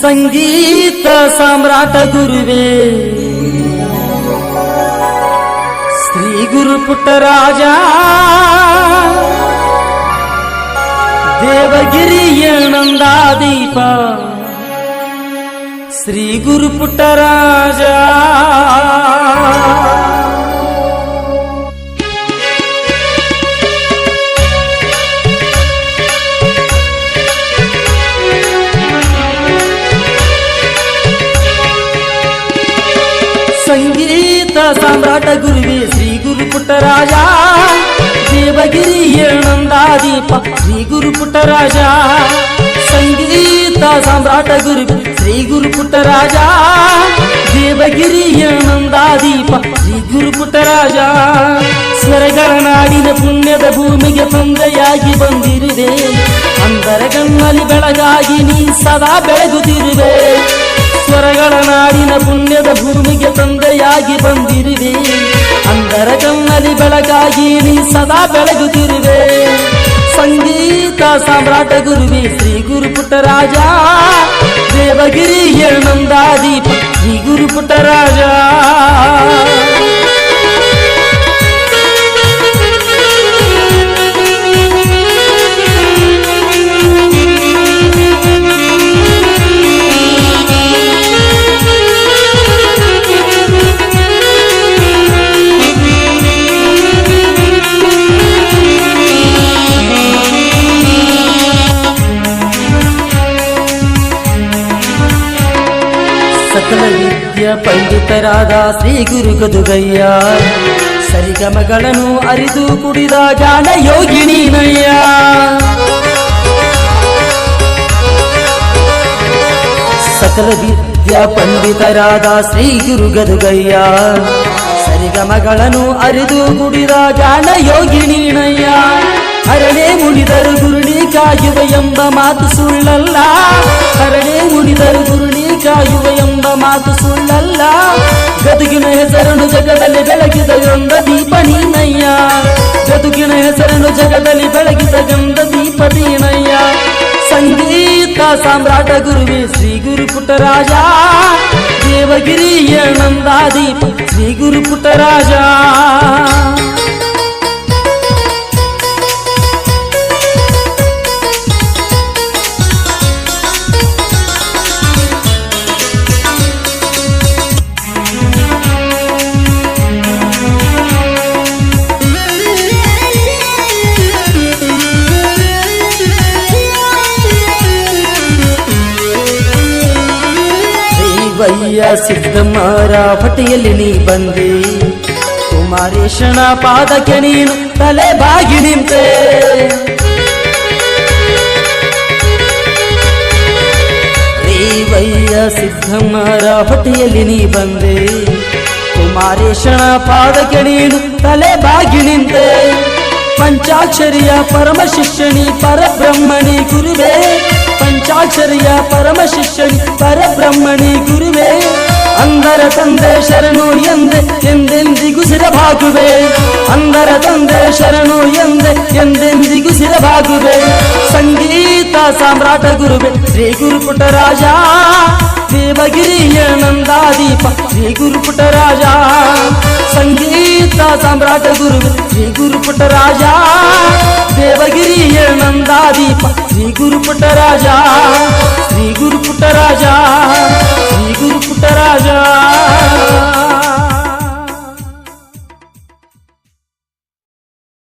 ಸಂಗೀತ ಸಾಮ್ರಾಟ ಗುರುವೇ ಶ್ರೀ ಗುರು ಪುಟ್ಟರಾಜ ದೇವಗಿರಿಯ ನಂದಾದೀಪ ಶ್ರೀ ಗುರು ಪುಟ್ಟರಾಜ ಸಂಗೀತ ಸಾಮ್ರಾಟ ಗುರುವೇ ಶ್ರೀ ಗುರು ಪುಟ್ಟರಾಜ ದೇವಗಿರಿಯ ನಂದಾದೀಪ ಶ್ರೀ ಗುರು ಪುಟ್ಟರಾಜ ಸಂಗೀತ ಸಾಮ್ರಾಟ ಗುರುವೇ ಶ್ರೀ ಗುರು ಪುಟ್ಟರಾಜ ದೇವಗಿರಿಯ ನಂದಾದೀಪ ಶ್ರೀ ಗುರು ಪುಟ್ಟರಾಜ ಸ್ವರಗಳ ನಾಡಿನ ಪುಣ್ಯದ ಭೂಮಿಗೆ ತಂದೆಯಾಗಿ ಬಂದಿರುವೆ ಅಂತರಗಣ್ಣಲ್ಲಿ ಬೆಳಗಾಗಿ ನೀ ಸದಾ ಬೆಳಗುತ್ತಿರುವೆ ಸ್ವರಗಳ ನಾಡಿನ ಪುಣ್ಯದ ಭೂಮಿಗೆ ತಂದೆಯಾಗಿ ಬಂದಿರುವೆ ಅಂತರಗಣ್ಣಲ್ಲಿ ಬೆಳಗಾಗಿ ನೀ ಸದಾ ಬೆಳಗುತ್ತಿರುವೆ ಸಂಗೀತ ಸಾಮ್ರಾಟ ಗುರುವೇ ಶ್ರೀ ಗುರು ಪುಟ್ಟರಾಜ ದೇವಗಿರಿಯ ನಂದಾದೀಪ ಶ್ರೀ ಗುರು ಪುಟ್ಟರಾಜ ಸಕಲ ವಿದ್ಯಾ ಪಂಡಿತರಾದ ಶ್ರೀ ಗುರು ಗದುಗಯ್ಯ ಸರಿಗಮಗಳನ್ನು ಅರಿದು ಕುಡಿದ ಗಾನ ಯೋಗಿಣಿನಯ್ಯ ಸಕಲ ವಿದ್ಯಾ ಪಂಡಿತರಾದ ಶ್ರೀ ಗುರು ಗದುಗಯ್ಯ ಸರಿಗಮಗಳನ್ನು ಅರಿದು ಕುಡಿದ ಗಾನ ಯೋಗಿಣಿನಯ್ಯ ಹರಳೆ ಮುನಿದರು ಗುರುಣಿ ಕಾಯುವ ಎಂಬ ಮಾತು ಸುಳ್ಳಲ್ಲ ಹರಳೆ ಮುನಿದರು ಗುರುಣಿ ಕಾಯುವ ಎಂಬ ಮಾತು ಸುಳ್ಳಲ್ಲ ಗದುಗಿನ ಹೆಸರನ್ನು ಜಗದಲ್ಲಿ ಬೆಳಗಿದ ಗಂಧ ದೀಪ ನೀನಯ್ಯ ಗದುಗಿನ ಹೆಸರನ್ನು ಜಗದಲ್ಲಿ ಬೆಳಗಿದ ಗಂಧ ದೀಪ ನೀನಯ್ಯ ಸಂಗೀತ ಸಾಮ್ರಾಟ ಗುರುವೇ ಶ್ರೀ ಗುರು ಪುಟ್ಟರಾಜ ದೇವಗಿರಿಯ ನಂದಾದೀಪ ಶ್ರೀ ಗುರು ಪುಟ್ಟರಾಜ ವಯ್ಯ ಸಿದ್ದಮ್ಮರ ಹೊಟ್ಟೆಯಲ್ಲಿ ನೀ ಬಂದೆ ಕುಮಾರೇಶನ ಪಾದಕ್ಕೆ ನೀನು ತಲೆ ಬಾಗಿ ನಿಂತೆ ವಯ್ಯ ಸಿದ್ದಮ್ಮರ ಹೊಟ್ಟೆಯಲ್ಲಿ ನೀ ಬಂದೆ ಕುಮಾರೇಶನ ಪಾದಕ್ಕೆ ನೀನು ತಲೆ ಬಾಗಿ ನಿಂತೆ ಪಂಚಾಕ್ಷರಿಯ ಪರಮ ಶಿಷ್ಯನಿ ಪರಬ್ರಹ್ಮಣಿ ಗುರುವೇ ಪಂಚಾಕ್ಷರಿಯ ಪರಮ ಶಿಷ್ಯನಿ ಪರಬ್ರಹ್ಮಣಿ ಗುರುವೇ ಅಂದರ ತಂದೆ ಶರಣು ಎಂದೆಂದಿಗೂ ಸಿರಭಾಗುವೆ ಅಂದರ ತಂದೆ ಶರಣು ಎಂದೆಂದಿಗೂ ಸಿರಭಾಗುವೆ ಸಂಗೀತ ಸಾಮ್ರಾಟ ಗುರುವೇ ಶ್ರೀ ಗುರು ಪುಟ್ಟರಾಜ ದೇವಗಿರಿಯ ನಂದಾದೀಪ ಶ್ರೀ ಗುರು ಪುಟ್ಟರಾಜ ಸಂಗೀತ ಸಾಮ್ರಾಟ ಗುರುವೇ ಶ್ರೀ ಗುರು ಪುಟ್ಟರಾಜ ದೇವಗಿರಿಯ ನಂದಾದೀಪ ಶ್ರೀ ಗುರು ಪುಟ್ಟರಾಜ